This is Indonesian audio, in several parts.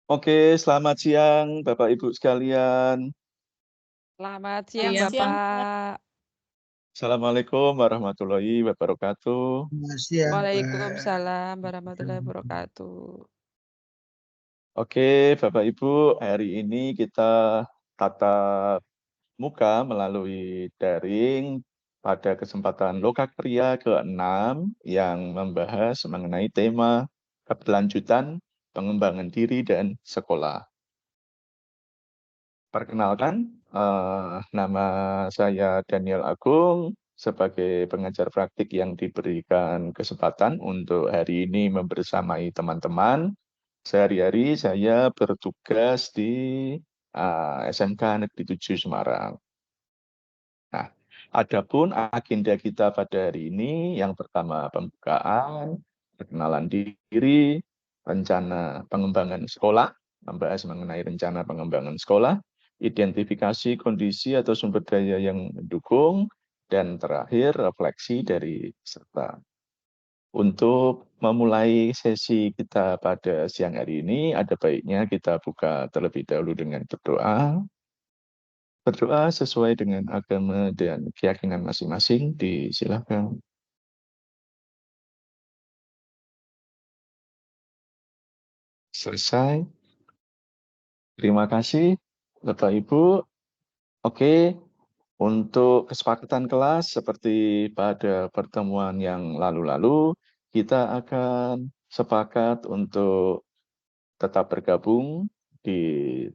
Oke, selamat siang Bapak Ibu sekalian. Selamat siang, Iya, Bapak. Assalamualaikum warahmatullahi wabarakatuh. selamat siang, Mbak. Waalaikumsalam warahmatullahi wabarakatuh. Oke, Bapak Ibu, hari ini kita tatap muka melalui daring pada kesempatan Lokakarya ke-6 yang membahas mengenai tema keberlanjutan pengembangan diri dan sekolah. Perkenalkan, nama saya Daniel Agung, sebagai pengajar praktik yang diberikan kesempatan untuk hari ini membersamai teman-teman. Sehari-hari saya bertugas di SMK Negeri 7 Semarang. Nah, adapun agenda kita pada hari ini yang pertama pembukaan, perkenalan diri, rencana pengembangan sekolah, membahas mengenai rencana pengembangan sekolah, identifikasi kondisi atau sumber daya yang mendukung, dan terakhir refleksi dari peserta. Untuk memulai sesi kita pada siang hari ini, ada baiknya kita buka terlebih dahulu dengan berdoa. Berdoa sesuai dengan agama dan keyakinan masing-masing, disilakan. Selesai. Terima kasih, Bapak Ibu. Oke, untuk kesepakatan kelas seperti pada pertemuan yang lalu-lalu, kita akan sepakat untuk tetap bergabung di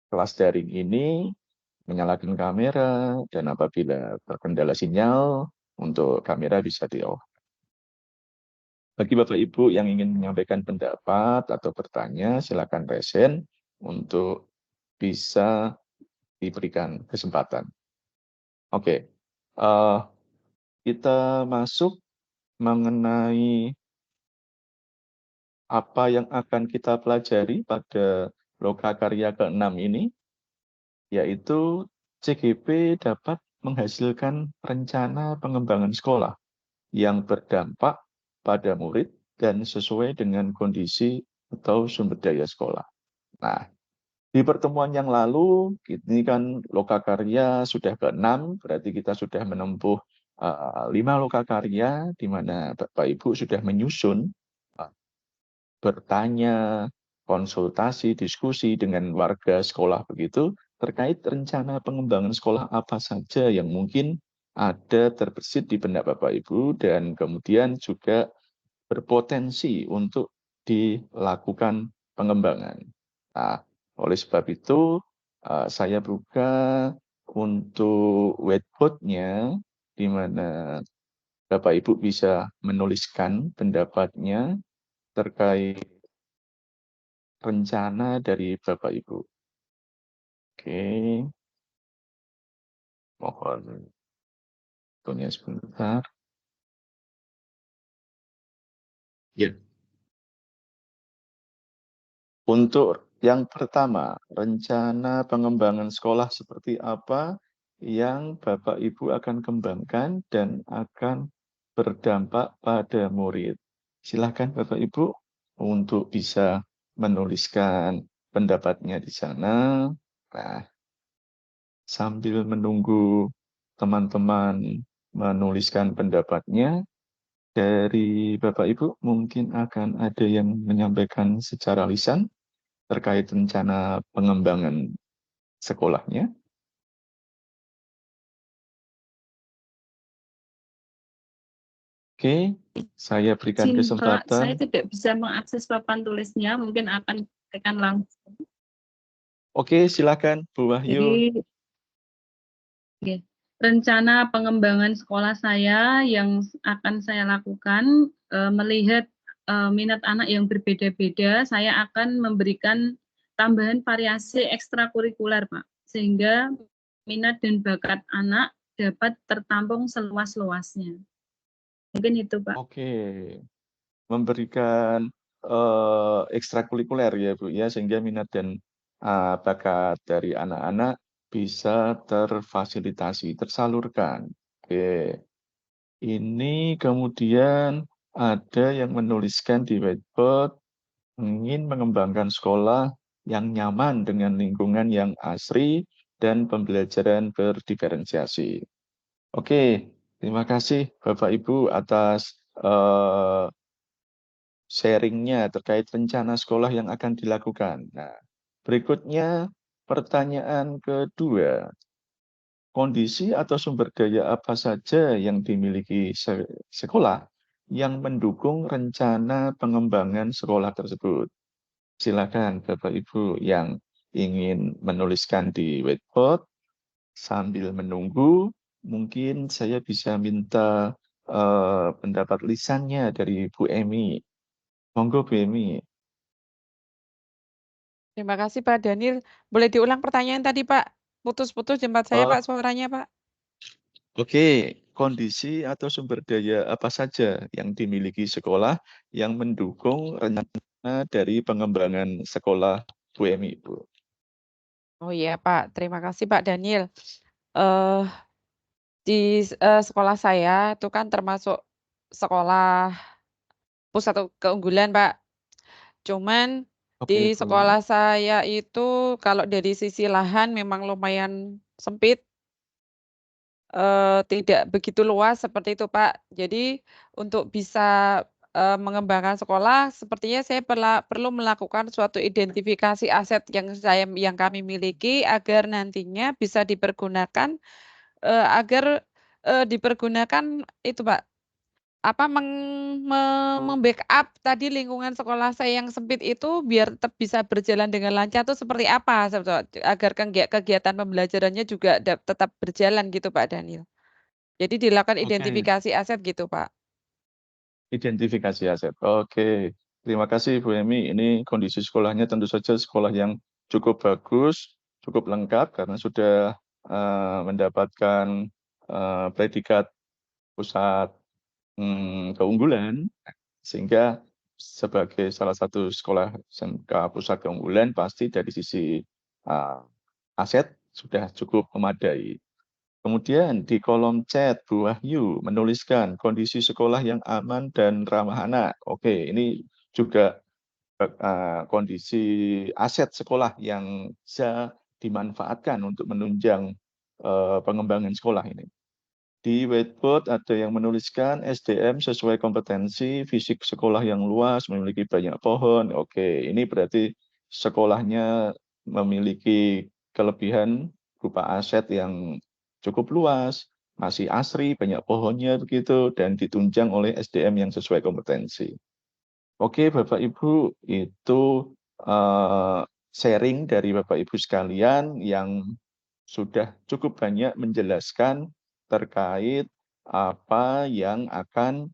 kelas daring ini, menyalakan kamera, dan apabila terkendala sinyal, untuk kamera bisa di-off. Bagi Bapak Ibu yang ingin menyampaikan pendapat atau bertanya, silakan resen untuk bisa diberikan kesempatan. Oke, kita masuk mengenai apa yang akan kita pelajari pada Lokakarya ke-6 ini, yaitu CGP dapat menghasilkan rencana pengembangan sekolah yang berdampak pada murid dan sesuai dengan kondisi atau sumber daya sekolah. Nah, di pertemuan yang lalu, ini kan lokakarya sudah ke-6, berarti kita sudah menempuh 5 lokakarya, di mana Bapak Ibu sudah menyusun, bertanya, konsultasi, diskusi dengan warga sekolah begitu, terkait rencana pengembangan sekolah apa saja yang mungkin ada terbesit di benak Bapak Ibu, dan kemudian juga berpotensi untuk dilakukan pengembangan. Nah, oleh sebab itu, saya buka untuk whiteboard-nya, di mana Bapak Ibu bisa menuliskan pendapatnya terkait rencana dari Bapak Ibu. Oke, mohon waktunya sebentar. Ya. Untuk yang pertama, rencana pengembangan sekolah seperti apa yang Bapak Ibu akan kembangkan dan akan berdampak pada murid. Silakan Bapak Ibu untuk bisa menuliskan pendapatnya di sana. Nah, sambil menunggu teman-teman menuliskan pendapatnya, dari Bapak Ibu mungkin akan ada yang menyampaikan secara lisan terkait rencana pengembangan sekolahnya. Oke, saya berikan Izin, Pak, saya kesempatan. tidak bisa mengakses papan tulisnya, mungkin akan tekan langsung. Oke, silakan Bu Wahyu. Jadi, oke, rencana pengembangan sekolah saya yang akan saya lakukan, melihat minat anak yang berbeda-beda, saya akan memberikan tambahan variasi ekstrakurikuler, Pak, sehingga minat dan bakat anak dapat tertampung seluas-luasnya. Mungkin itu, Pak. Oke, memberikan ekstrakurikuler ya Bu ya, sehingga minat dan bakat dari anak-anak bisa terfasilitasi, tersalurkan. Oke, ini kemudian ada yang menuliskan di whiteboard ingin mengembangkan sekolah yang nyaman dengan lingkungan yang asri dan pembelajaran berdiferensiasi. Oke, terima kasih Bapak Ibu atas sharing-nya terkait rencana sekolah yang akan dilakukan. Nah, berikutnya pertanyaan kedua. Kondisi atau sumber daya apa saja yang dimiliki sekolah yang mendukung rencana pengembangan sekolah tersebut? Silakan Bapak Ibu yang ingin menuliskan di whiteboard sambil menunggu, mungkin saya bisa minta pendapat lisannya dari Bu Emi. Monggo Bu Emi. Terima kasih Pak Daniel. Boleh diulang pertanyaan tadi Pak? Putus-putus jempat saya Pak suaranya Pak. Oke, kondisi atau sumber daya apa saja yang dimiliki sekolah yang mendukung rencana dari pengembangan sekolah Bu Emi, Bu? Oh iya Pak, terima kasih Pak Daniel. Di sekolah saya itu kan termasuk sekolah pusat keunggulan Pak. Cuman Oke, di Bu. sekolah saya itu kalau dari sisi lahan memang lumayan sempit. Tidak begitu luas seperti itu, Pak. Jadi untuk bisa, mengembangkan sekolah sepertinya saya perlu melakukan suatu identifikasi aset yang kami miliki agar nantinya bisa dipergunakan, agar, dipergunakan itu, Pak, apa, me-backup tadi lingkungan sekolah saya yang sempit itu biar tetap bisa berjalan dengan lancar tuh seperti apa agar kegiatan pembelajarannya juga tetap berjalan gitu, Pak Daniel? Jadi dilakukan Oke, identifikasi aset gitu, Pak. identifikasi aset. Oke, terima kasih Bu Emi. Ini kondisi sekolahnya tentu saja sekolah yang cukup bagus, cukup lengkap karena sudah mendapatkan predikat pusat keunggulan, sehingga sebagai salah satu sekolah SMK pusat keunggulan pasti dari sisi aset sudah cukup memadai. Kemudian di kolom chat Bu Wahyu menuliskan kondisi sekolah yang aman dan ramah anak. Oke, ini juga kondisi aset sekolah yang bisa dimanfaatkan untuk menunjang pengembangan sekolah ini. Di whiteboard ada yang menuliskan SDM sesuai kompetensi, fisik sekolah yang luas, memiliki banyak pohon. Oke, ini berarti sekolahnya memiliki kelebihan berupa aset yang cukup luas, masih asri, banyak pohonnya begitu, dan ditunjang oleh SDM yang sesuai kompetensi. Oke, Bapak Ibu, itu sharing dari Bapak Ibu sekalian yang sudah cukup banyak menjelaskan terkait apa yang akan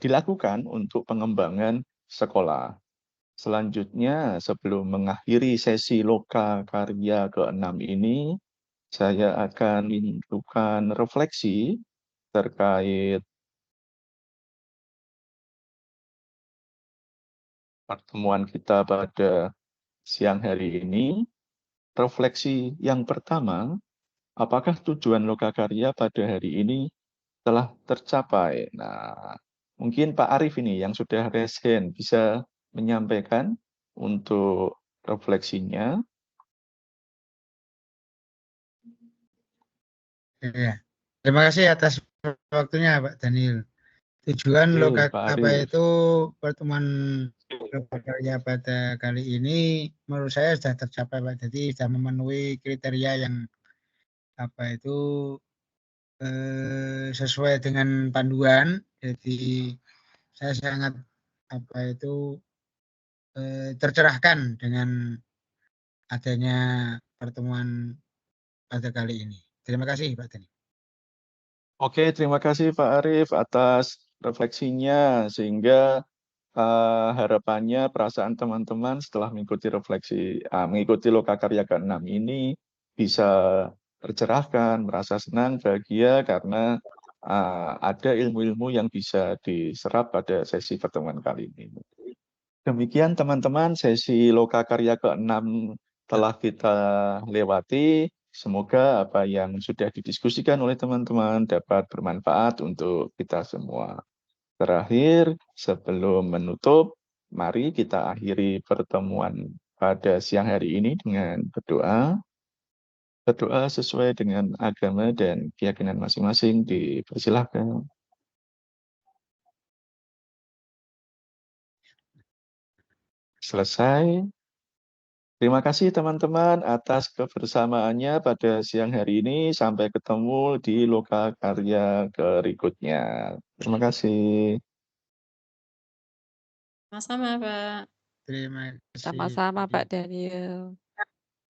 dilakukan untuk pengembangan sekolah. Selanjutnya, sebelum mengakhiri sesi loka karya ke-6 ini, saya akan melakukan refleksi terkait pertemuan kita pada siang hari ini. Refleksi yang pertama, apakah tujuan lokakarya pada hari ini telah tercapai? Nah, mungkin Pak Arief ini yang sudah raise hand bisa menyampaikan untuk refleksinya. Ya. Terima kasih atas waktunya Pak Daniel. Tujuan Oke, Pak Arief. pertemuan lokakarya pada kali ini menurut saya sudah tercapai Pak. Jadi sudah memenuhi kriteria yang sesuai dengan panduan. Jadi saya sangat tercerahkan dengan adanya pertemuan pada kali ini. Terima kasih Pak Daniel. Oke, terima kasih Pak Arief atas refleksinya, sehingga harapannya perasaan teman-teman setelah mengikuti lokakarya ke-6 ini bisa tercerahkan, merasa senang, bahagia karena ada ilmu-ilmu yang bisa diserap pada sesi pertemuan kali ini. Demikian teman-teman, sesi lokakarya ke-6 telah kita lewati. Semoga apa yang sudah didiskusikan oleh teman-teman dapat bermanfaat untuk kita semua. Terakhir, sebelum menutup, mari kita akhiri pertemuan pada siang hari ini dengan berdoa. Berdoa sesuai dengan agama dan keyakinan masing-masing, dipersilahkan. Selesai. Terima kasih teman-teman atas kebersamaannya pada siang hari ini. Sampai ketemu di lokal karya berikutnya. Terima kasih. Sama-sama, Pak. Terima kasih. Sama-sama Pak Daniel.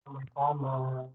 Sama-sama.